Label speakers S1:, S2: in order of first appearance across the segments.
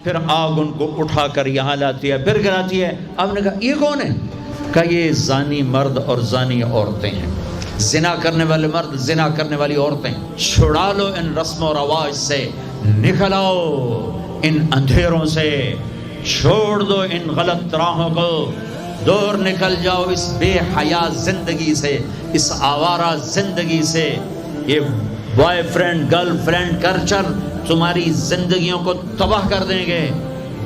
S1: پھر آگ ان کو اٹھا کر یہاں لاتی ہے، پھر گراتی ہے۔ آپ نے کہا یہ کون ہے؟ کہا یہ زانی مرد اور زانی عورتیں ہیں، زنا کرنے والے مرد، زنا کرنے والی عورتیں۔ چھڑا لو ان رسم و رواج سے، نکل آؤ ان اندھیروں سے، چھوڑ دو ان غلط راہوں کو، دور نکل جاؤ اس بے حیا زندگی سے، اس آوارہ زندگی سے۔ یہ boy friend girl friend culture تمہاری زندگیوں کو تباہ کر دیں گے۔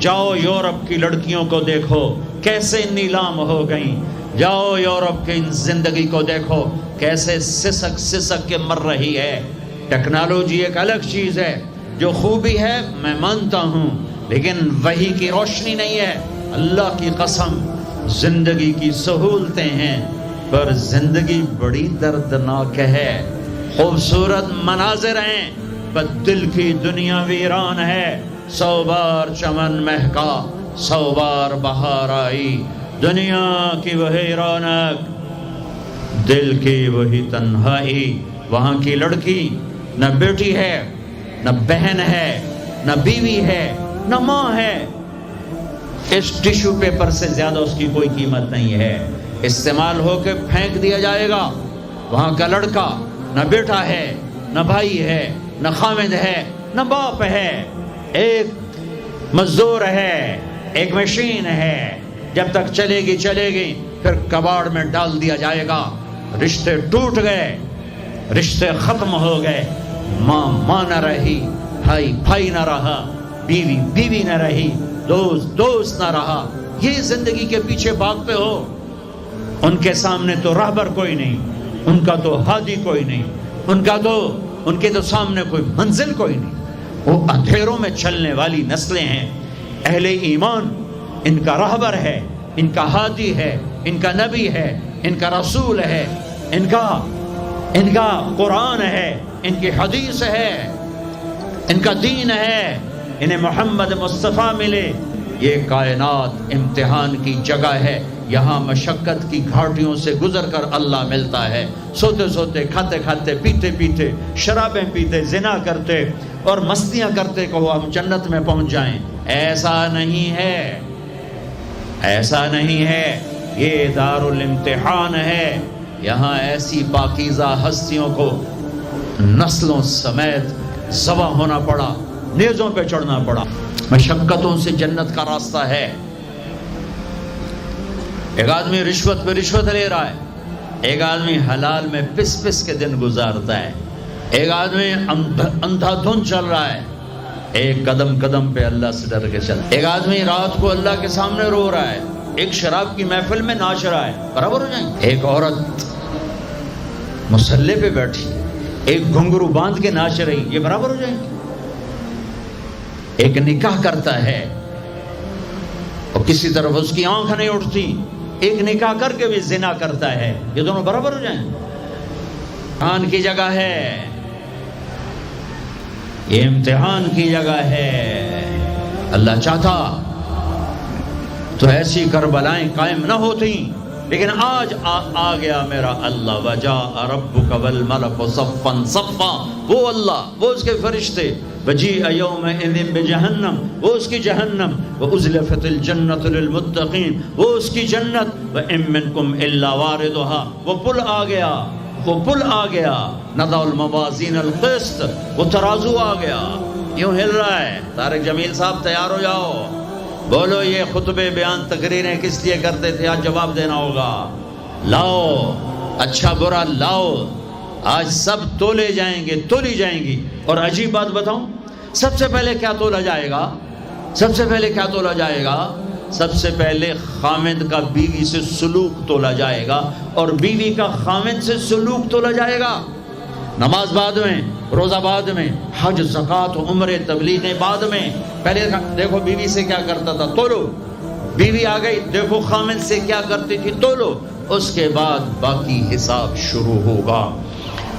S1: جاؤ یورپ کی لڑکیوں کو دیکھو کیسے نیلام ہو گئیں، جاؤ یورپ کی زندگی کو دیکھو کیسے سسک سسک کے مر رہی ہے۔ ٹیکنالوجی ایک الگ چیز ہے، جو خوبی ہے میں مانتا ہوں، لیکن وحی کی روشنی نہیں ہے۔ اللہ کی قسم زندگی کی سہولتیں ہیں، پر زندگی بڑی دردناک ہے۔ خوبصورت مناظر ہیں پر دل کی دنیا ویران ہے۔ 100 بار چمن مہکا، 100 بار بہار آئی، دنیا کی وہی رونق، دل کی وہی تنہائی۔ وہاں کی لڑکی نہ بیٹی ہے، نہ بہن ہے، نہ بیوی ہے، نہ ماں ہے۔ اس ٹیشو پیپر سے زیادہ اس کی کوئی قیمت نہیں ہے، استعمال ہو کے پھینک دیا جائے گا۔ وہاں کا لڑکا نہ بیٹا ہے، نہ بھائی ہے، نہ خامد ہے، نہ باپ ہے، ایک مزدور ہے، ایک مشین ہے۔ جب تک چلے گی پھر کباڑ میں ڈال دیا جائے گا۔ رشتے ٹوٹ گئے، رشتے ختم ہو گئے، ماں ماں نہ رہی، بھائی بھائی نہ رہا، بیوی بیوی نہ رہی، دوست دوست نہ رہا۔ یہ زندگی کے پیچھے بھاگتے ہو۔ ان کے سامنے تو راہبر کوئی نہیں، ان کا تو ہادی کوئی نہیں، ان کے تو سامنے کوئی منزل کوئی نہیں۔ وہ اندھیروں میں چلنے والی نسلیں ہیں۔ اہل ایمان ان کا راہبر ہے، ان کا ہادی ہے، ان کا نبی ہے، ان کا رسول ہے، ان کا قرآن ہے، ان کی حدیث ہے، ان کا دین ہے۔ انہیں محمد مصطفیٰ ملے۔ یہ کائنات امتحان کی جگہ ہے، یہاں مشقت کی گھاٹیوں سے گزر کر اللہ ملتا ہے۔ سوتے سوتے، کھاتے کھاتے، پیتے پیتے، شرابیں پیتے، زنا کرتے اور مستیاں کرتے کہو ہم جنت میں پہنچ جائیں، ایسا نہیں ہے، ایسا نہیں ہے۔ یہ دار الامتحان ہے۔ یہاں ایسی پاکیزہ ہستیوں کو نسلوں سمیت ذبح ہونا پڑا، نیزوں پہ چڑھنا پڑا۔ مشقتوں سے جنت کا راستہ ہے۔ ایک آدمی رشوت پہ رشوت لے رہا ہے، ایک آدمی حلال میں پس پس کے دن گزارتا ہے، ایک آدمی اندھا دھن چل رہا ہے، ایک قدم قدم پہ اللہ سے ڈر کے چل، ایک آدمی رات کو اللہ کے سامنے رو رہا ہے، ایک شراب کی محفل میں ناچ رہا ہے، برابر ہو جائیں گے؟ ایک عورت مصلی پہ بیٹھی، ایک گھنگرو باندھ کے ناچ رہی، یہ برابر ہو جائیں گے؟ ایک نکاح کرتا ہے اور کسی طرف اس کی آنکھ نہیں اٹھتی، ایک نکاح کر کے بھی زنا کرتا ہے، یہ دونوں برابر ہو جائیں؟ امتحان کی جگہ ہے، یہ امتحان کی جگہ ہے۔ اللہ چاہتا تو ایسی کربلائیں قائم نہ ہوتی، لیکن آج آ گیا میرا اللہ۔ وجاء ربک والملک صفا صفا، وہ اللہ، وہ اس کے فرشتے، وجیء یومئذ بجہنم، وہ اس کی جہنم، وازلفت الجنۃ للمتقین، وہ اس کی جنت، وان منکم الا واردھا، وہ پل آ گیا، وہ پل آ گیا، نضع الموازین القسط، وہ ترازو آ گیا، یوں ہل رہا ہے۔ طارق جمیل صاحب تیار ہو جاؤ، بولو یہ خطبے بیان تقریریں کس لیے کرتے تھے؟ آج جواب دینا ہوگا۔ لاؤ اچھا برا لاؤ، آج سب تولے جائیں گے، تولی جائیں گی۔ اور عجیب بات بتاؤں، سب سے پہلے کیا تولا جائے گا؟ سب سے پہلے کیا تولا جائے گا؟ سب سے پہلے خامد کا بیوی سے سلوک تولا جائے گا، اور بیوی کا خامد سے سلوک تولا جائے گا۔ نماز بعد میں، روزہ بعد میں، حج زکوٰۃ عمرے تبلیغ بعد میں۔ پہلے دیکھو بیوی سے کیا کرتا تھا، تولو، بیوی آ گئی، دیکھو خامد سے کیا کرتی تھی، تولو، اس کے بعد باقی حساب شروع ہوگا۔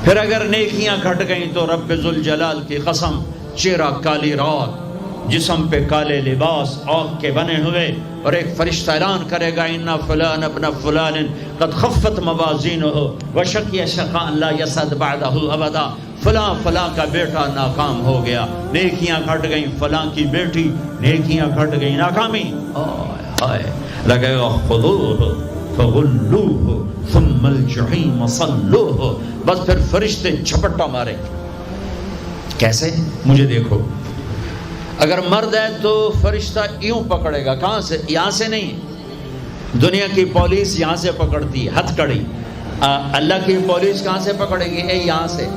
S1: پھر اگر نیکیاں گھٹ گئیں تو رب ذوالجلال کی قسم، چہرہ کالی رات، جسم پہ کالے لباس آگ کے بنے ہوئے، اور ایک فرشتہ اعلان کرے گا ان فلان ابن فلان قد خفت موازینہ وشقی شقاء لا یسعد بعدہ ابدا، فلاں فلاں کا بیٹا ناکام ہو گیا، نیکیاں گھٹ گئیں، فلاں کی بیٹی نیکیاں گھٹ گئیں، ناکامی ہائے لگے گا خذوہ فغلوہ ثم الجحیم صلوہ، بس پھر فرشتے جھپٹا مارے. کیسے؟ مجھے دیکھو، اگر مرد ہے تو فرشتہ یوں پکڑے گا، کہاں سے؟ یہاں سے نہیں. دنیا کی پولیس یہاں سے پکڑتی ہے ہتھ کڑی، اللہ کی پولیس کہاں سے پکڑے گی؟ یہاں سے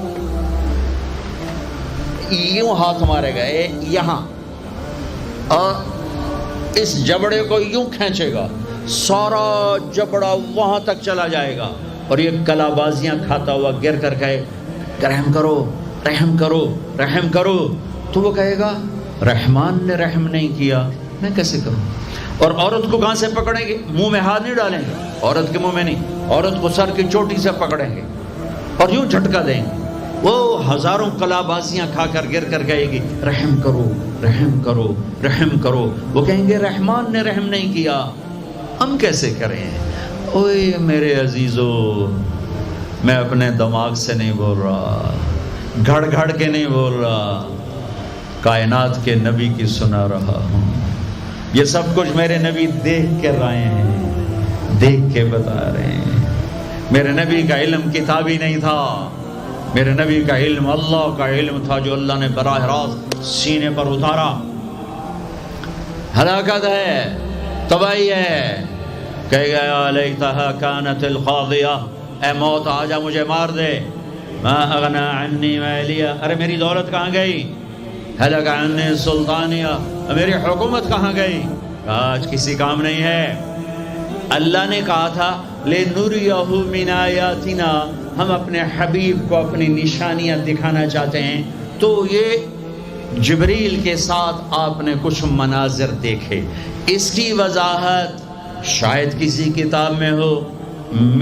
S1: یوں ہاتھ مارے گا یہاں، اور اس جبڑے کو یوں کھینچے گا، سارا جبڑا وہاں تک چلا جائے گا، اور یہ کلا بازیاں کھاتا ہوا گر کر کہے رحم کرو رحم کرو رحم کرو. تو وہ کہے گا رحمان نے رحم نہیں کیا، میں کیسے کروں؟ اور عورت کو کہاں سے پکڑیں گے؟ منہ میں ہاتھ نہیں ڈالیں گے، عورت کے منہ میں نہیں، عورت کو سر کی چوٹی سے پکڑیں گے اور یوں جھٹکا دیں گے. وہ ہزاروں کلا بازیاں کھا کر گر کر کہے گی رحم کرو رحم کرو رحم کرو. وہ کہیں گے رحمان نے رحم نہیں کیا، ہم کیسے کریں؟ اوئے میرے عزیزو، میں اپنے دماغ سے نہیں بول رہا، گھڑ گھڑ کے نہیں بول رہا، کائنات کے نبی کی سنا رہا ہوں. یہ سب کچھ میرے نبی دیکھ کے رائے ہیں، دیکھ کے بتا رہے ہیں. میرے نبی کا علم کتابی نہیں تھا، میرے نبی کا علم اللہ کا علم تھا جو اللہ نے براہ راست سینے پر اتارا. ہلاکت ہے، تباہی ہے. کہے گا یا لیتہا کانت القاضیہ، اے موت آجا مجھے مار دے. ما اغنی عنی مالیہ، ارے میری دولت کہاں گئی؟ ہلک عنی سلطانیہ، میری حکومت کہاں گئی؟ آج کسی کام نہیں ہے. اللہ نے کہا تھا لِنُرِيَهُ مِنْ آیَاتِنَا، ہم اپنے حبیب کو اپنی نشانیاں دکھانا چاہتے ہیں. تو یہ جبریل کے ساتھ آپ نے کچھ مناظر دیکھے. اس کی وضاحت شاید کسی کتاب میں ہو،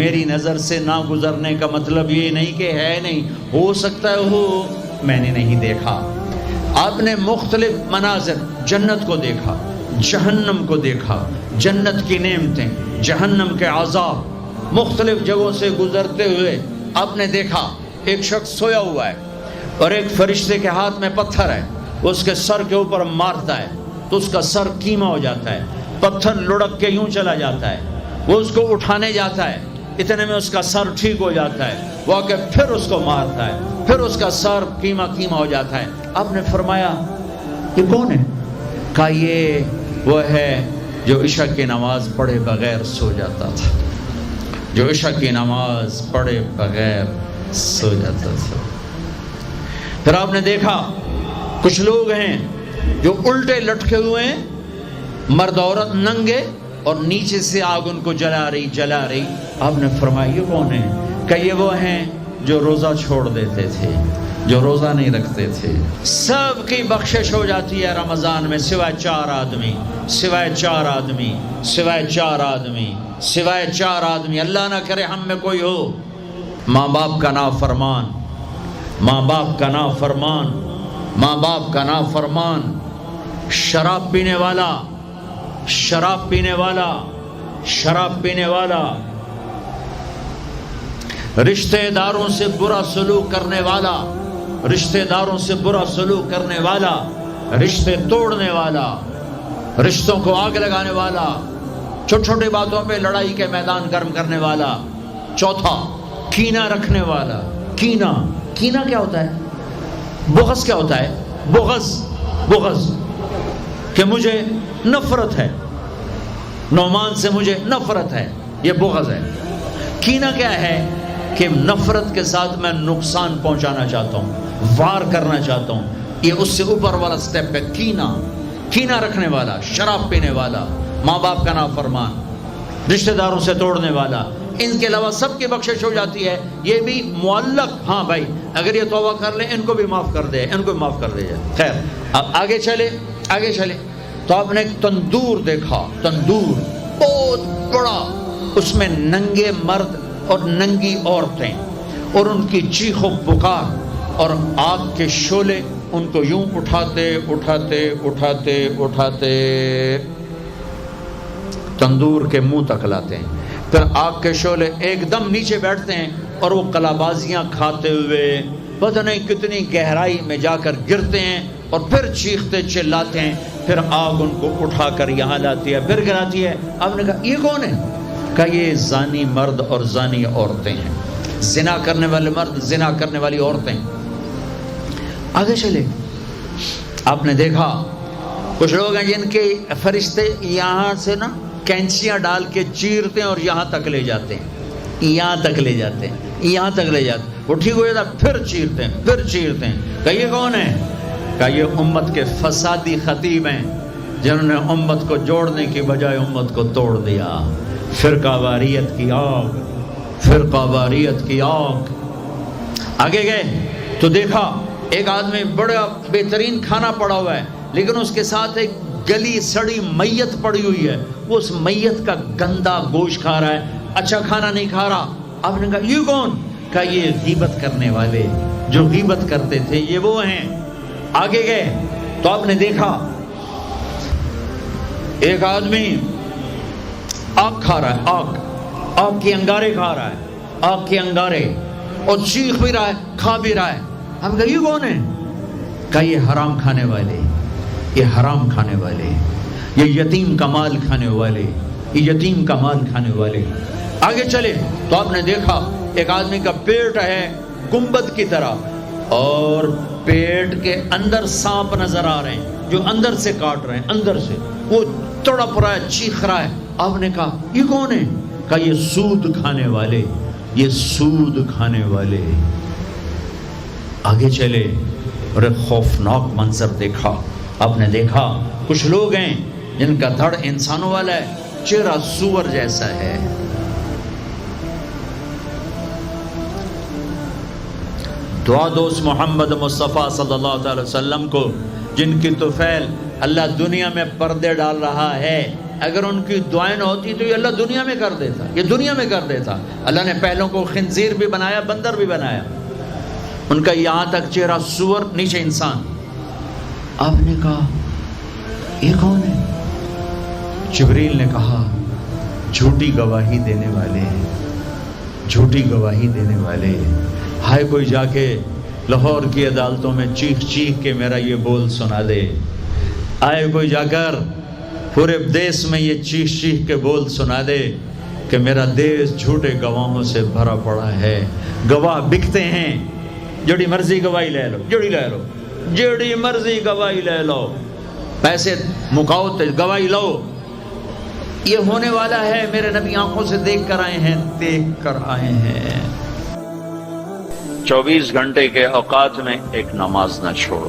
S1: میری نظر سے نہ گزرنے کا مطلب یہ نہیں کہ ہے نہیں، ہو سکتا ہے ہو، میں نے نہیں دیکھا. آپ نے مختلف مناظر، جنت کو دیکھا، جہنم کو دیکھا، جنت کی نعمتیں، جہنم کے عذاب، مختلف جگہوں سے گزرتے ہوئے آپ نے دیکھا. ایک شخص سویا ہوا ہے اور ایک فرشتے کے ہاتھ میں پتھر ہے، وہ اس کے سر کے اوپر مارتا ہے تو اس کا سر کیما ہو جاتا ہے، پتھر لڑک کے یوں چلا جاتا ہے. وہ اس کو اٹھانے جاتا ہے، اتنے میں اس کا سر ٹھیک ہو جاتا ہے، وہ آ کے پھر اس کو مارتا ہے، پھر اس کا سر کیما کیما ہو جاتا ہے. آپ نے فرمایا یہ کون ہے؟ کہا یہ وہ ہے جو عشاء کی نماز پڑھے بغیر سو جاتا تھا، جو عشاء کی نماز پڑھے بغیر سو جاتا تھا. پھر آپ نے دیکھا کچھ لوگ ہیں جو الٹے لٹکے ہوئے ہیں، مرد عورت ننگے، اور نیچے سے آگ ان کو جلا رہی. آپ نے فرمایا یہ کون ہے؟ کہ یہ وہ ہیں جو روزہ چھوڑ دیتے تھے، جو روزہ نہیں رکھتے تھے. سب کی بخشش ہو جاتی ہے رمضان میں سوائے 4 آدمی، سوائے 4 آدمی، سوائے 4 آدمی، سوائے 4 آدمی. اللہ نہ کرے ہم میں کوئی ہو. ماں باپ کا نافرمان، ماں باپ کا نافرمان، ماں باپ کا نافرمان، شراب پینے والا، شراب پینے والا، شراب پینے والا، رشتہ داروں سے برا سلوک کرنے والا، رشتہ داروں سے برا سلوک کرنے والا، رشتے توڑنے والا، رشتوں کو آگ لگانے والا، چھوٹی چھوٹی باتوں پہ لڑائی کے میدان گرم کرنے والا. چوتھا، کینہ رکھنے والا. کینہ، کینہ کیا ہوتا ہے؟ بغض کیا ہوتا ہے؟ بغض، بغض کہ مجھے نفرت ہے، نعمان سے مجھے نفرت ہے، یہ بغض ہے. کینہ کیا ہے؟ کہ نفرت کے ساتھ میں نقصان پہنچانا چاہتا ہوں، وار کرنا چاہتا ہوں. یہ اس سے اوپر والا سٹیپ ہے کینہ. کینہ رکھنے والا، شراب پینے والا، ماں باپ کا نافرمان، رشتہ داروں سے توڑنے والا. ان کے علاوہ سب کی بخشش ہو جاتی ہے. یہ بھی معلق، ہاں بھائی اگر یہ توبہ کر لیں ان کو بھی معاف کر دے، ان کو بھی معاف کر دے. خیر اب آگے چلے، آگے چلے تو آپ نے ایک تندور دیکھا. تندور بہت بڑا، اس میں ننگے مرد اور ننگی عورتیں، اور ان کی چیخ و پکار، اور آگ کے شعلے ان کو یوں اٹھاتے اٹھاتے اٹھاتے اٹھاتے تندور کے منہ تک لاتے ہیں. پھر آگ کے شعلے ایک دم نیچے بیٹھتے ہیں اور وہ کلابازیاں کھاتے ہوئے پتہ نہیں کتنی گہرائی میں جا کر گرتے ہیں اور پھر چیختے چلاتے ہیں، پھر آگ ان کو اٹھا کر یہاں لاتی ہے، پھر گراتی ہے۔ آپ نے کہا یہ کون ہے؟ کہا یہ زانی مرد اور زانی عورتیں ہیں، زنا کرنے والے مرد، زنا کرنے والی عورتیں۔ آگے چلے، آپ نے دیکھا کچھ لوگ ہیں جن کے فرشتے یہاں سے نا کینچیاں ڈال کے چیرتے ہیں اور یہاں تک لے جاتے ہیں، یہاں تک لے جاتے ہیں، یہاں تک لے جاتے ہیں، وہ ٹھیک ہو جاتا پھر چیرتے ہیں، پھر چیرتے ہیں۔ کہ یہ کون ہے؟ کہ یہ امت کے فسادی خطیب ہیں جنہوں نے امت کو جوڑنے کی بجائے امت کو توڑ دیا۔ فرقہ واریت کی آگ، فرقہ واریت کی آگ۔ آگے گئے تو دیکھا ایک آدمی بڑا بہترین کھانا پڑا ہوا ہے، لیکن اس کے ساتھ ایک گلی سڑی میت پڑی ہوئی ہے، وہ اس میت کا گندا گوشت کھا رہا ہے، اچھا کھانا نہیں کھا رہا۔ آپ نے کہا یہ کون؟ کہا یہ غیبت کرنے والے، جو غیبت کرتے تھے یہ وہ ہیں۔ آگے گئے تو آپ نے دیکھا ایک آدمی آگ کھا رہا ہے، آگ کے انگارے کھا رہا ہے، آگ کے انگارے، اور چیخ بھی رہا ہے، کھا بھی رہا ہے۔ ہم کہا یہ کون ہے؟ کہا یہ حرام کھانے والے، یہ حرام کھانے والے، یہ یتیم کا مال کھانے والے، یہ یتیم کا مال کھانے والے۔ آگے چلے تو آپ نے دیکھا ایک آدمی کا پیٹ ہے گنبد کی طرح، اور پیٹ کے اندر سانپ نظر آ رہے ہیں جو اندر سے کاٹ رہے ہیں، اندر سے وہ تڑپ رہا ہے، چیخ رہا ہے۔ آپ نے کہا یہ کون ہے؟ کہا یہ سود کھانے والے، یہ سود کھانے والے۔ آگے چلے اور ایک خوفناک منظر دیکھا۔ آپ نے دیکھا کچھ لوگ ہیں جن کا دھڑ انسانوں والا ہے، چہرہ سور جیسا ہے۔ دعا دو اس محمد مصطفیٰ صلی اللہ تعالی وسلم کو جن کی طفیل اللہ دنیا میں پردے ڈال رہا ہے۔ اگر ان کی دعائیں نہ ہوتی تو یہ اللہ دنیا میں کر دیتا، یہ دنیا میں کر دیتا۔ اللہ نے پہلوں کو خنزیر بھی بنایا، بندر بھی بنایا، ان کا یہاں تک چہرہ سور، نیچے انسان۔ آپ نے کہا یہ کون ہے؟ جبریل نے کہا جھوٹی گواہی دینے والے، جھوٹی گواہی دینے والے۔ ہائے کوئی جا کے لاہور کی عدالتوں میں چیخ چیخ کے میرا یہ بول سنا دے، آئے کوئی جا کر پورے دیس میں یہ چیخ چیخ کے بول سنا دے کہ میرا دیس جھوٹے گواہوں سے بھرا پڑا ہے، گواہ بکتے ہیں، جڑی مرضی گواہی لے لو، جڑی لے لو، جڑی مرضی گواہی لے لو، پیسے مکاؤ تو گواہی لو۔ یہ ہونے والا ہے، میرے نبی آنکھوں سے دیکھ کر آئے ہیں، دیکھ کر آئے ہیں۔ 24 گھنٹے کے اوقات میں ایک نماز نہ چھوڑو،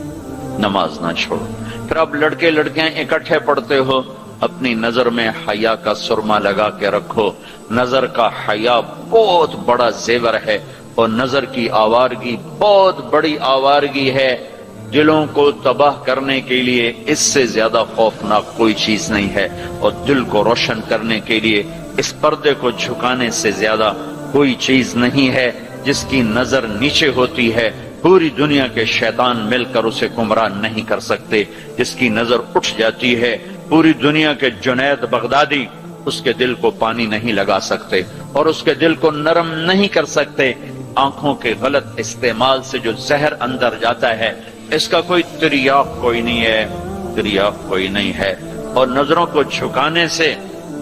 S1: نماز نہ چھوڑو۔ پھر اب لڑکے لڑکیاں اکٹھے پڑھتے ہو، اپنی نظر میں حیا کا سرما لگا کے رکھو۔ نظر کا حیا بہت بڑا زیور ہے، اور نظر کی آوارگی بہت بڑی آوارگی ہے۔ دلوں کو تباہ کرنے کے لیے اس سے زیادہ خوفناک کوئی چیز نہیں ہے، اور دل کو روشن کرنے کے لیے اس پردے کو جھکانے سے زیادہ کوئی چیز نہیں ہے۔ جس کی نظر نیچے ہوتی ہے پوری دنیا کے شیطان مل کر اسے گمراہ نہیں کر سکتے۔ جس کی نظر اٹھ جاتی ہے پوری دنیا کے جنید بغدادی اس کے دل کو پانی نہیں لگا سکتے اور اس کے دل کو نرم نہیں کر سکتے۔ آنکھوں کے غلط استعمال سے جو زہر اندر جاتا ہے اس کا کوئی تریاق کوئی نہیں ہے، تریاق کوئی نہیں ہے۔ اور نظروں کو جھکانے سے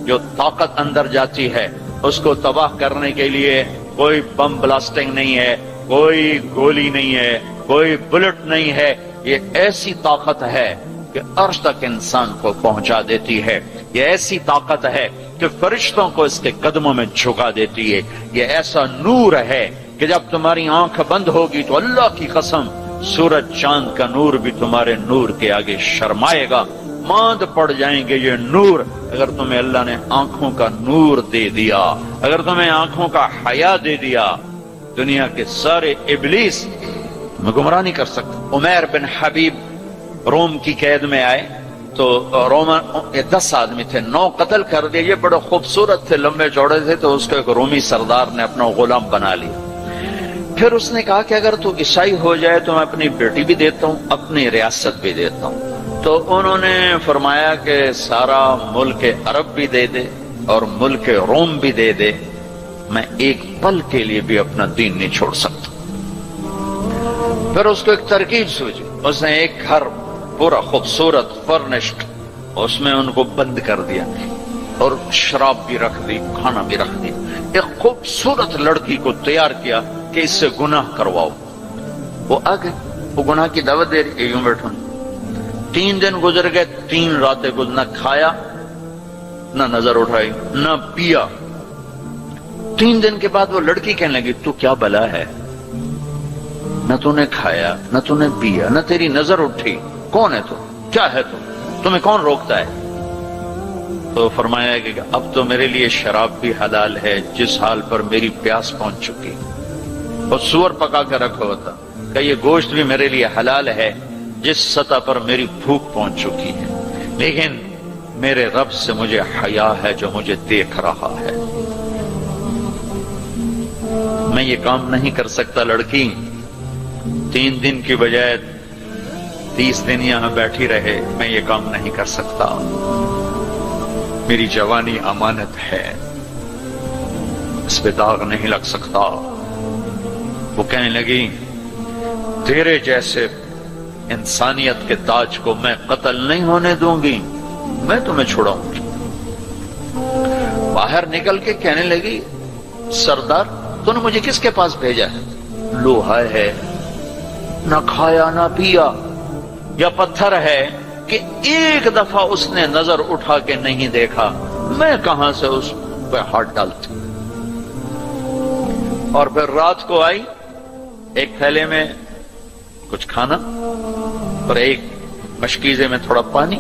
S1: جو طاقت اندر جاتی ہے اس کو تباہ کرنے کے لیے کوئی بم بلاسٹنگ نہیں ہے، کوئی گولی نہیں ہے، کوئی بلٹ نہیں ہے۔ یہ ایسی طاقت ہے کہ عرش تک انسان کو پہنچا دیتی ہے، یہ ایسی طاقت ہے کہ فرشتوں کو اس کے قدموں میں جھکا دیتی ہے۔ یہ ایسا نور ہے کہ جب تمہاری آنکھ بند ہوگی تو اللہ کی قسم سورج چاند کا نور بھی تمہارے نور کے آگے شرمائے گا، ماند پڑ جائیں گے یہ نور۔ اگر تمہیں اللہ نے آنکھوں کا نور دے دیا، اگر تمہیں آنکھوں کا حیا دے دیا، دنیا کے سارے ابلیس میں گمراہ نہیں کر سکتا۔ عمیر بن حبیب روم کی قید میں آئے تو رومن 10 آدمی تھے، 9 قتل کر دیے۔ یہ بڑے خوبصورت تھے، لمبے چوڑے تھے، تو اس کو ایک رومی سردار نے اپنا غلام بنا لیا۔ پھر اس نے کہا کہ اگر تو عیسائی ہو جائے تو میں اپنی بیٹی بھی دیتا ہوں، اپنی ریاست بھی دیتا ہوں۔ تو انہوں نے فرمایا کہ سارا ملک عرب بھی دے دے اور ملک روم بھی دے دے، میں ایک پل کے لیے بھی اپنا دین نہیں چھوڑ سکتا۔
S2: پھر اس کو ایک ترکیب سوچی، اس نے ایک گھر پورا خوبصورت فرنشڈ اس میں ان کو بند کر دیا اور شراب بھی رکھ دی، کھانا بھی رکھ دی، ایک خوبصورت لڑکی کو تیار کیا کہ اس سے گناہ کرواؤ۔ وہ آ گئے، وہ گناہ کی دعوت دے رہی، یوں بیٹھوں۔ 3 دن گزر گئے، 3 راتیں گزر، نہ کھایا نہ نظر اٹھائی نہ پیا۔ 3 دن کے بعد وہ لڑکی کہنے لگی تو کیا بلا ہے، نہ تو نے کھایا نہ تو نے پیا نہ تیری نظر اٹھی، کون ہے تو، کیا ہے تو، تمہیں کون روکتا ہے؟ تو فرمایا کہ اب تو میرے لیے شراب بھی حلال ہے جس حال پر میری پیاس پہنچ چکی، اور سور پکا کر رکھا ہوا تھا کہ یہ گوشت بھی میرے لیے حلال ہے جس سطح پر میری بھوک پہنچ چکی ہے، لیکن میرے رب سے مجھے حیا ہے جو مجھے دیکھ رہا ہے، میں یہ کام نہیں کر سکتا۔ لڑکی 3 دن کی بجائے 30 دن یہاں بیٹھی رہے، میں یہ کام نہیں کر سکتا، میری جوانی امانت ہے، اس پہ داغ نہیں لگ سکتا۔ وہ کہنے لگی تیرے جیسے انسانیت کے تاج کو میں قتل نہیں ہونے دوں گی، میں تمہیں چھڑاؤں گی۔ باہر نکل کے کہنے لگی سردار تو نے مجھے کس کے پاس بھیجا ہے؟ لوہا ہے، نہ کھایا نہ پیا، یا پتھر ہے کہ ایک دفعہ اس نے نظر اٹھا کے نہیں دیکھا، میں کہاں سے اس پہ ہاتھ ڈالتی؟ اور پھر رات کو آئی، ایک تھیلے میں کچھ کھانا اور ایک مشکیزے میں تھوڑا پانی،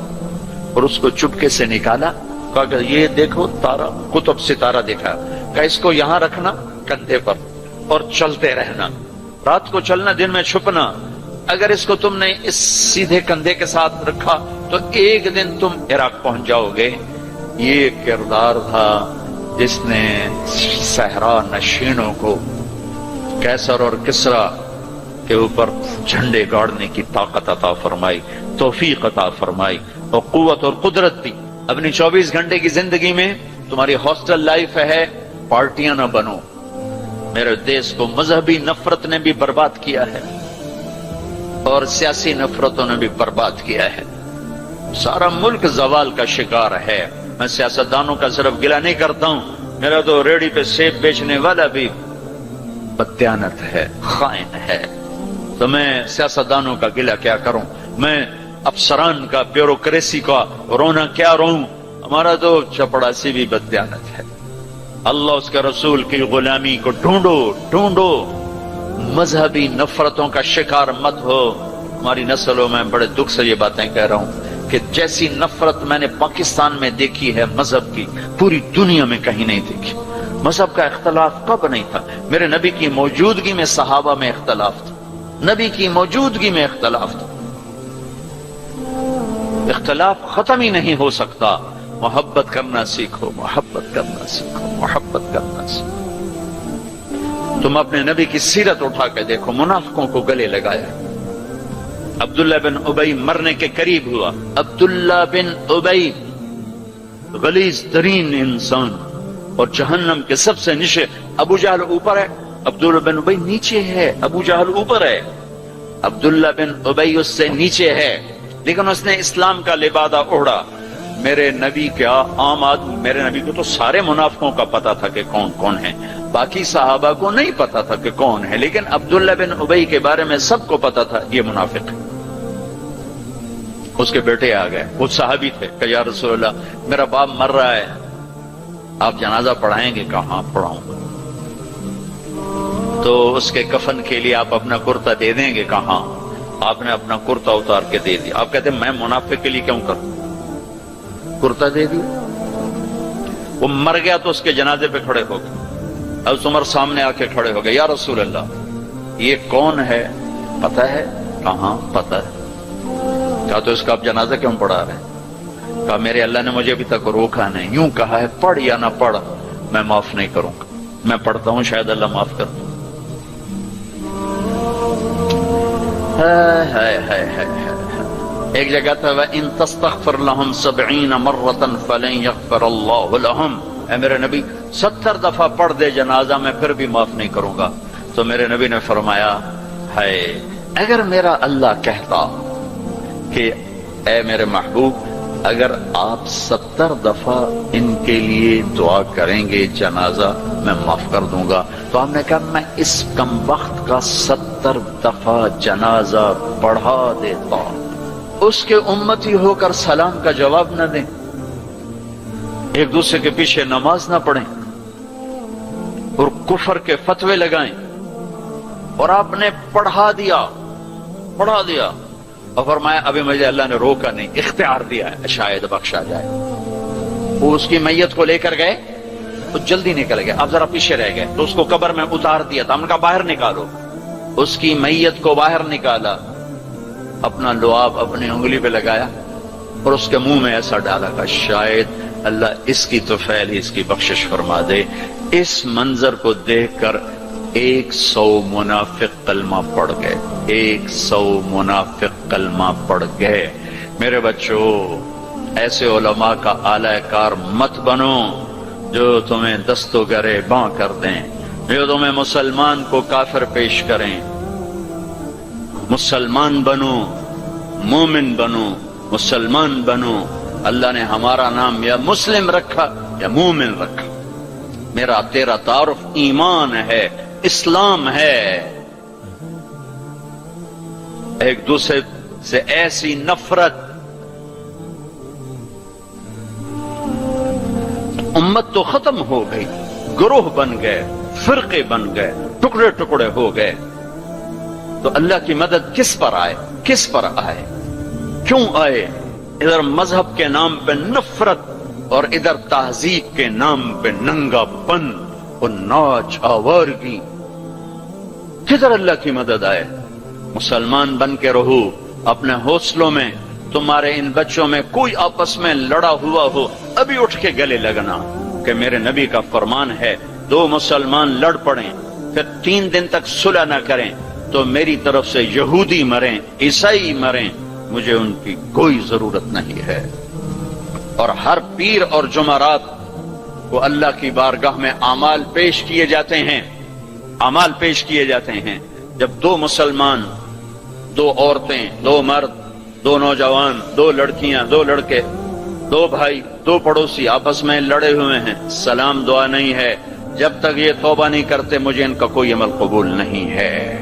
S2: اور اس کو چپکے سے نکالا، کہا کہ یہ دیکھو تارا، قطب ستارہ دیکھا، کہ اس کو یہاں رکھنا کندھے پر اور چلتے رہنا، رات کو چلنا دن میں چھپنا، اگر اس کو تم نے اس سیدھے کندھے کے ساتھ رکھا تو ایک دن تم عراق پہنچ جاؤ گے۔ یہ کردار تھا جس نے صحرا نشینوں کو کیسر اور کسرا کے اوپر جھنڈے گاڑنے کی طاقت عطا فرمائی، توفیق عطا فرمائی اور قوت اور قدرت دی۔ اپنی 24 گھنٹے کی زندگی میں تمہاری ہاسٹل لائف ہے، پارٹیاں نہ بنو۔ میرے دیش کو مذہبی نفرت نے بھی برباد کیا ہے اور سیاسی نفرتوں نے بھی برباد کیا ہے، سارا ملک زوال کا شکار ہے۔ میں سیاستدانوں کا صرف گلہ نہیں کرتا ہوں، میرا تو ریڑھی پہ سیب بیچنے والا بھی بددیانت ہے، خائن ہے، تو میں سیاستدانوں کا گلہ کیا کروں، میں افسران کا، بیوروکریسی کا رونا کیا روں، ہمارا تو چپڑاسی بھی بددیانت ہے۔ اللہ اس کے رسول کی غلامی کو ڈھونڈو ڈھونڈو، مذہبی نفرتوں کا شکار مت ہو۔ ہماری نسلوں میں بڑے دکھ سے یہ باتیں کہہ رہا ہوں کہ جیسی نفرت میں نے پاکستان میں دیکھی ہے مذہب کی، پوری دنیا میں کہیں نہیں دیکھی۔ مذہب کا اختلاف کب نہیں تھا؟ میرے نبی کی موجودگی میں صحابہ میں اختلاف تھا، نبی کی موجودگی میں اختلاف تھا، اختلاف ختم ہی نہیں ہو سکتا۔ محبت کرنا سیکھو، محبت کرنا سیکھو، محبت کرنا سیکھو۔ تم اپنے نبی کی سیرت اٹھا کے دیکھو، منافقوں کو گلے لگایا۔ عبداللہ بن ابی مرنے کے قریب ہوا، عبداللہ بن ابی غلیظ ترین انسان اور جہنم کے سب سے نیچے۔ ابو جہل اوپر ہے، عبداللہ بن ابی نیچے ہے، ابو جہل اوپر ہے، عبداللہ بن ابی اس سے نیچے ہے، لیکن اس نے اسلام کا لبادہ اوڑھا۔ میرے نبی کا عام آدمی، میرے نبی کو تو سارے منافقوں کا پتا تھا کہ کون کون ہیں، باقی صحابہ کو نہیں پتا تھا کہ کون ہے، لیکن عبداللہ بن ابی کے بارے میں سب کو پتا تھا یہ منافق ہے۔ اس کے بیٹے آ گئے، وہ صحابی تھے، کہ یا رسول اللہ میرا باپ مر رہا ہے، آپ جنازہ پڑھائیں گے؟ کہاں پڑھاؤں گا؟ تو اس کے کفن کے لیے آپ اپنا کرتا دے دیں گے؟ کہاں؟ آپ نے اپنا کرتا اتار کے دے دیا۔ آپ کہتے ہیں میں منافق کے لیے کیوں کروں؟ کرتا دے دیا۔ وہ مر گیا تو اس کے جنازے پہ کھڑے ہو گئے، حضرت عمر سامنے آ کے کھڑے ہو گئے، یا رسول اللہ یہ کون ہے؟ پتا ہے؟ کہاں پتا ہے؟ کہا تو اس کا آپ جنازہ کیوں پڑھا رہے ہیں؟ کہا میرے اللہ نے مجھے ابھی تک روکا نہیں، یوں کہا ہے پڑھ یا نہ پڑھ میں معاف نہیں کروں گا، میں پڑھتا ہوں شاید اللہ معاف کر دے۔ ایک جگہ تھا وَإِن تَسْتَغْفِرْ لَهُمْ 70 مَرَّةً فَلَن يَغْفِرَ اللَّهُ لَهُمْ، اے میرے نبی 70 دفعہ پڑھ دے جنازہ میں پھر بھی معاف نہیں کروں گا۔ تو میرے نبی نے فرمایا ہائے اگر میرا اللہ کہتا کہ اے میرے محبوب اگر آپ 70 دفعہ ان کے لیے دعا کریں گے جنازہ میں معاف کر دوں گا، تو آپ نے کہا میں اس کم وقت کا 70 دفعہ جنازہ پڑھا دیتا، اس کے امتی ہو کر سلام کا جواب نہ دیں، ایک دوسرے کے پیچھے نماز نہ پڑھیں اور کفر کے فتوے لگائیں، اور آپ نے پڑھا دیا اور فرمایا ابھی مجھے اللہ نے روکا نہیں، اختیار دیا ہے شاید بخشا جائے۔ وہ اس کی میت کو لے کر گئے تو جلدی نکل گئے، اب ذرا پیچھے رہ گئے تو اس کو قبر میں اتار دیا تھا، ہم نے کہا باہر نکالو، اس کی میت کو باہر نکالا، اپنا لعاب اپنی انگلی پہ لگایا اور اس کے منہ میں ایسا ڈالا کہ شاید اللہ اس کی تو فعل ہی اس کی بخشش فرما دے۔ اس منظر کو دیکھ کر 100 منافق کلمہ پڑھ گئے، 100 منافق کلمہ پڑھ گئے۔ میرے بچوں، ایسے علماء کا اعلی کار مت بنو جو تمہیں دست و گرے باں کر دیں، جو تمہیں مسلمان کو کافر پیش کریں۔ مسلمان بنو، مومن بنو، مسلمان بنو۔ اللہ نے ہمارا نام یا مسلم رکھا یا مومن رکھا، میرا تیرا تعارف ایمان ہے، اسلام ہے۔ ایک دوسرے سے ایسی نفرت، امت تو ختم ہو گئی، گروہ بن گئے، فرقے بن گئے، ٹکڑے ٹکڑے ہو گئے۔ تو اللہ کی مدد کس پر آئے؟ کس پر آئے؟ کیوں آئے؟ ادھر مذہب کے نام پہ نفرت اور ادھر تہذیب کے نام پہ ننگا پن اور ناچ آوارگی۔ کدھر اللہ کی مدد آئے؟ مسلمان بن کے رہو، اپنے حوصلوں میں تمہارے ان بچوں میں کوئی آپس میں لڑا ہوا ہو، ابھی اٹھ کے گلے لگنا کہ میرے نبی کا فرمان ہے 2 مسلمان لڑ پڑیں پھر 3 دن تک صلح نہ کریں تو میری طرف سے یہودی مریں، عیسائی مریں، مجھے ان کی کوئی ضرورت نہیں ہے۔ اور ہر پیر اور جمعرات کو اللہ کی بارگاہ میں اعمال پیش کیے جاتے ہیں، اعمال پیش کیے جاتے ہیں۔ جب 2 مسلمان، 2 عورتیں، 2 مرد، 2 نوجوان، 2 لڑکیاں، 2 لڑکے، 2 بھائی، 2 پڑوسی آپس میں لڑے ہوئے ہیں، سلام دعا نہیں ہے، جب تک یہ توبہ نہیں کرتے مجھے ان کا کوئی عمل قبول نہیں ہے۔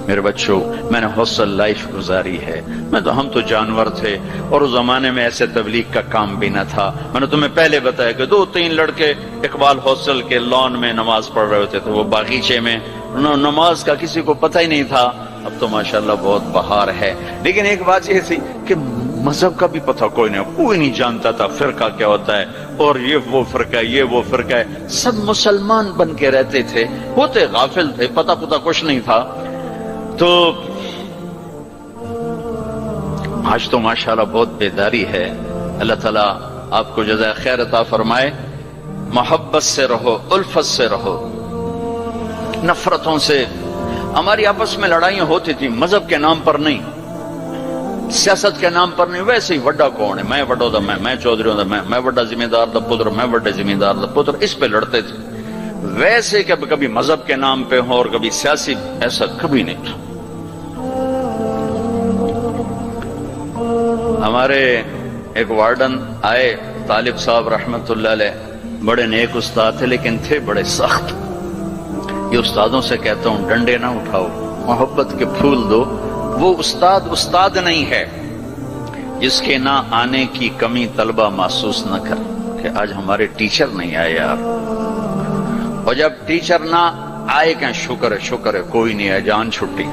S2: میرے بچوں، میں نے حوصل لائف گزاری ہے، ہم تو جانور تھے اور اس زمانے میں ایسے تبلیغ کا کام بھی نہ تھا۔ میں نے تمہیں پہلے بتایا کہ 2-3 لڑکے اقبال حوصل کے لان میں نماز پڑھ رہے ہوتے تھے، وہ باغیچے میں، نماز کا کسی کو پتہ ہی نہیں تھا۔ اب تو ماشاءاللہ بہت بہار ہے، لیکن ایک بات یہ تھی کہ مذہب کا بھی پتہ کوئی نہیں جانتا تھا، فرقہ کیا ہوتا ہے، اور یہ وہ فرقہ ہے، یہ وہ فرقہ ہے۔ سب مسلمان بن کے رہتے تھے، ہوتے غافل تھے، پتہ کچھ نہیں تھا۔ تو آج تو ماشاءاللہ بہت بیداری ہے۔ اللہ تعالیٰ آپ کو جزائے خیر عطا فرمائے۔ محبت سے رہو، الفت سے رہو، نفرتوں سے۔ ہماری آپس میں لڑائیاں ہوتی تھی، مذہب کے نام پر نہیں، سیاست کے نام پر نہیں، ویسے ہی وڈا کون ہے، میں وڈو دا میں چودھری ہوں، میں وڈا ذمہ دار دا پتر، میں وڈے ذمہ دار دا پتر، اس پہ لڑتے تھے۔ ویسے کہ کبھی مذہب کے نام پہ ہوں اور کبھی سیاسی، ایسا کبھی نہیں تھا۔ ہمارے ایک وارڈن آئے، طالب صاحب رحمت اللہ علیہ، بڑے نیک استاد تھے لیکن تھے بڑے سخت۔ یہ استادوں سے کہتا ہوں ڈنڈے نہ اٹھاؤ، محبت کے پھول دو۔ وہ استاد نہیں ہے جس کے نہ آنے کی کمی طلبہ محسوس نہ کر کہ آج ہمارے ٹیچر نہیں آئے یار، اور جب ٹیچر نہ آئے کہ شکر ہے کوئی نہیں ہے، جان چھٹی۔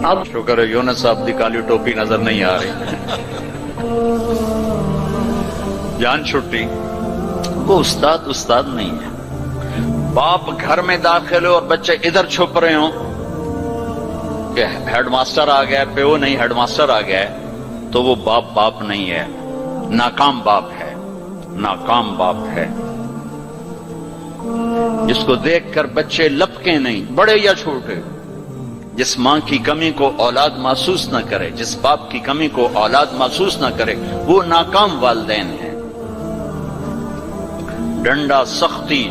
S2: اب شکر ہے یونس صاحب دی کالی ٹوپی نظر نہیں آ رہی، جان چھٹی۔ وہ استاد نہیں ہے۔ باپ گھر میں داخل ہو اور بچے ادھر چھپ رہے ہوں کہ ہیڈ ماسٹر آ گیا، پیو نہیں ہیڈ ماسٹر آ گیا ہے، تو وہ باپ نہیں ہے، ناکام باپ ہے، ناکام باپ ہے۔ جس کو دیکھ کر بچے لپکیں نہیں، بڑے یا چھوٹے۔ جس ماں کی کمی کو اولاد محسوس نہ کرے، جس باپ کی کمی کو اولاد محسوس نہ کرے، وہ ناکام والدین ہیں۔ ڈنڈا، سختی،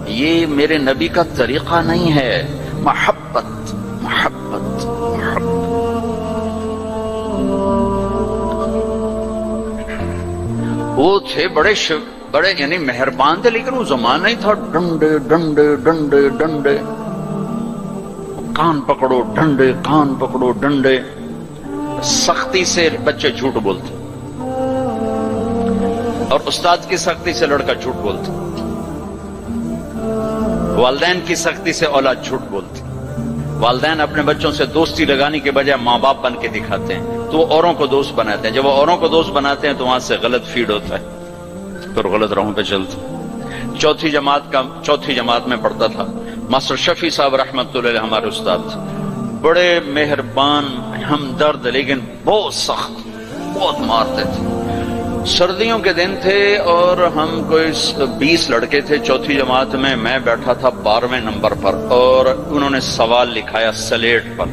S2: یہ میرے نبی کا طریقہ نہیں ہے۔ محبت وہ تھے بڑے یعنی مہربان تھے، لیکن وہ زمانہ ہی تھا ڈنڈے ڈنڈے ڈنڈے ڈنڈے، کان پکڑو ڈنڈے، کان پکڑو ڈنڈے. سختی سے بچے جھوٹ بولتے اور استاد کی سختی سے لڑکا جھوٹ بولتا، والدین کی سختی سے اولاد جھوٹ بولتی. والدین اپنے بچوں سے دوستی لگانے کے بجائے ماں باپ بن کے دکھاتے ہیں، تو وہ اوروں کو دوست بناتے ہیں. جب وہ اوروں کو دوست بناتے ہیں تو وہاں سے غلط فیڈ ہوتا ہے، پھر غلط راہوں پہ چلتے. چوتھی جماعت میں پڑھتا تھا. ماسٹر شفیع صاحب رحمت اللہ علیہ ہمارے استاد تھے، بڑے مہربان ہمدرد، لیکن بہت سخت، بہت مارتے تھے. سردیوں کے دن تھے اور ہم کوئی 20 لڑکے تھے چوتھی جماعت میں. میں بیٹھا تھا 12ویں نمبر پر اور انہوں نے سوال لکھایا سلیٹ پر.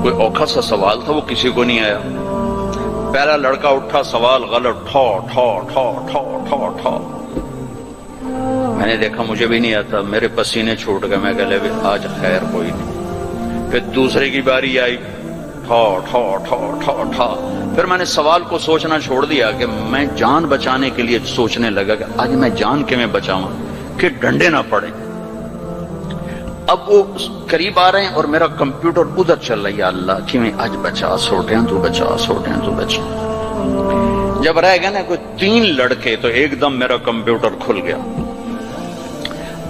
S2: کوئی اوکھا سا سوال تھا، وہ کسی کو نہیں آیا. پہلا لڑکا اٹھا، سوال غلط، ٹھو ٹھو ٹھو ٹھو ٹھو ٹھو. میں نے دیکھا مجھے بھی نہیں آتا، میرے پسینے چھوٹ گئے. میں کہہ آج خیر کوئی نہیں. پھر دوسرے کی باری آئی، ٹھو ٹھو ٹھو ٹھو ٹھو. پھر میں نے سوال کو سوچنا چھوڑ دیا کہ میں جان بچانے کے لیے سوچنے لگا کہ آج میں جان کے میں بچاؤں کہ ڈنڈے نہ پڑیں. اب وہ قریب آ رہے ہیں اور میرا کمپیوٹر ادھر چل رہا ہے، یا اللہ کہ میں آج بچا سوٹیں تو بچا، سوٹیں تو بچا. جب رہ گئے نا کوئی 3 لڑکے تو ایک دم میرا کمپیوٹر کھل گیا.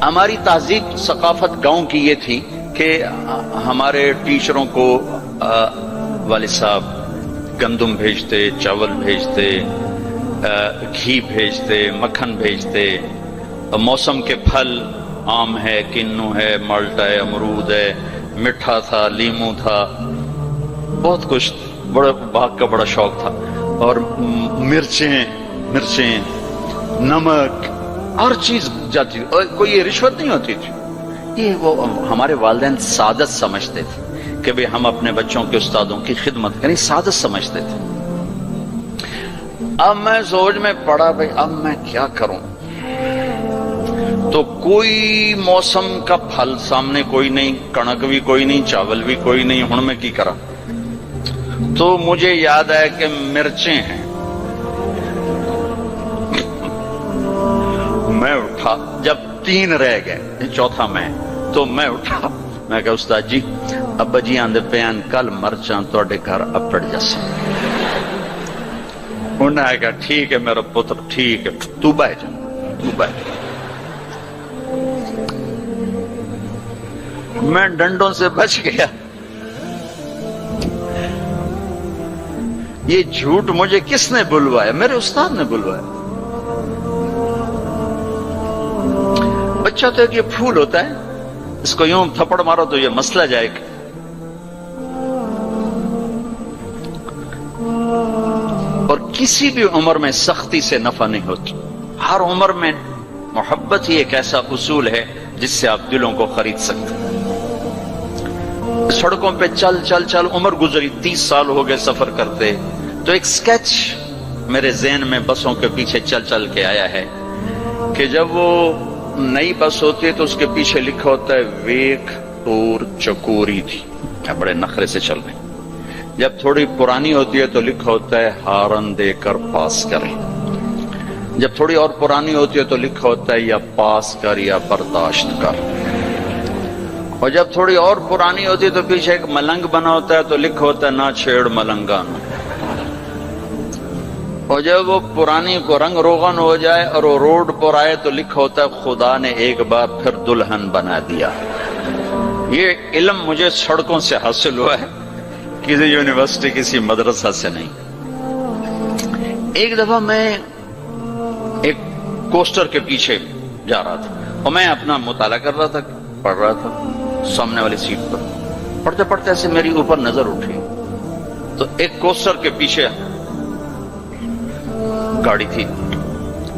S2: ہماری تہذیب ثقافت گاؤں کی یہ تھی کہ ہمارے ٹیچروں کو والد صاحب گندم بھیجتے، چاول بھیجتے، گھی بھیجتے، مکھن بھیجتے. موسم کے پھل آم ہے، کنو ہے، مالٹا ہے، امرود ہے، میٹھا تھا، لیمو تھا، بہت کچھ. بڑا باغ کا بڑا شوق تھا. اور مرچیں، نمک، ہر چیز جاتی. اور کوئی یہ رشوت نہیں ہوتی تھی. یہ وہ ہمارے والدین سعادت سمجھتے تھے کہ بھی ہم اپنے بچوں کے استادوں کی خدمت کریں، سعادت سمجھتے تھے. اب میں سوچ میں پڑا بھائی اب میں کیا کروں. تو کوئی موسم کا پھل سامنے کوئی نہیں، کنک بھی کوئی نہیں، چاول بھی کوئی نہیں. ہن میں کی کرا؟ تو مجھے یاد آیا کہ مرچیں ہیں. میں اٹھا، جب 3 رہ گئے، چوتھا میں، تو میں اٹھا. میں کہا استاد جی ابا جی آندے پیان کل مرچاں توڑے گھر اپڑ جاسا. انہوں نے کہا ٹھیک ہے میرا پتر، ٹھیک ہے، تو بہ جا، تو بہ جا. میں ڈنڈوں سے بچ گیا. یہ جھوٹ مجھے کس نے بلوایا؟ میرے استاد نے بلوایا. بچہ تو ایک یہ پھول ہوتا ہے، اس کو یوں تھپڑ مارو تو یہ مسئلہ جائے گا. اور کسی بھی عمر میں سختی سے نفع نہیں ہوتی. ہر عمر میں محبت ہی ایک ایسا اصول ہے جس سے آپ دلوں کو خرید سکتے ہیں. سڑکوں پہ چل چل چل عمر گزری، 30 سال ہو گئے سفر کرتے. تو ایک سکیچ میرے ذہن میں بسوں کے پیچھے چل چل کے آیا ہے کہ جب وہ نئی بس ہوتی ہے تو اس کے پیچھے لکھا ہوتا ہے ویک ٹور چکوری تھی، بڑے نخرے سے چل رہے. جب تھوڑی پرانی ہوتی ہے تو لکھا ہوتا ہے ہارن دے کر پاس کریں. جب تھوڑی اور پرانی ہوتی ہے تو لکھا ہوتا ہے یا پاس کر یا برداشت کر. اور جب تھوڑی اور پرانی ہوتی ہے تو پیچھے ایک ملنگ بنا ہوتا ہے تو لکھا ہوتا ہے نہ چھیڑ ملنگان. اور جب وہ پرانی کو رنگ روغن ہو جائے اور وہ روڈ پر آئے تو لکھا ہوتا ہے خدا نے ایک بار پھر دلہن بنا دیا. یہ علم مجھے سڑکوں سے حاصل ہوا ہے، کسی یونیورسٹی کسی مدرسہ سے نہیں. ایک دفعہ میں ایک کوسٹر کے پیچھے جا رہا تھا اور میں اپنا مطالعہ کر رہا تھا، پڑھ رہا تھا سامنے والی سیٹ پر. پڑھتے پڑھتے ایسے میری اوپر نظر اٹھی تو ایک کوسٹر کے پیچھے گاڑی تھی.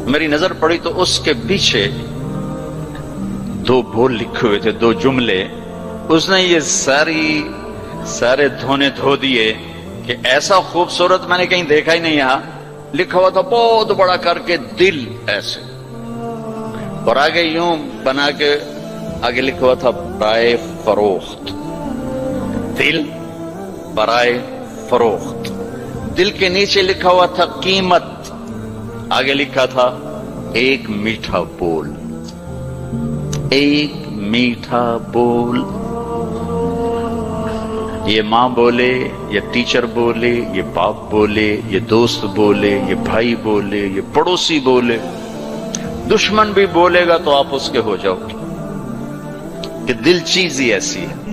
S2: میری نظر پڑی تو اس کے پیچھے 2 بول لکھے ہوئے تھے، 2 جملے. اس نے یہ سارے دھونے دھو دیے کہ ایسا خوبصورت میں نے کہیں دیکھا ہی نہیں. یہاں لکھا ہوا تھا بہت بڑا کر کے دل ایسے، اور آگے یوں بنا کے آگے لکھا ہوا تھا برائے فروخت. دل برائے فروخت. دل کے نیچے لکھا ہوا تھا قیمت، آگے لکھا تھا ایک میٹھا بول، ایک میٹھا بول۔ یہ ماں بولے، یہ ٹیچر بولے، یہ باپ بولے، یہ دوست بولے، یہ بھائی بولے، یہ پڑوسی بولے، دشمن بھی بولے گا تو آپ اس کے ہو جاؤ گے، کہ دل چیز ہی ایسی ہے۔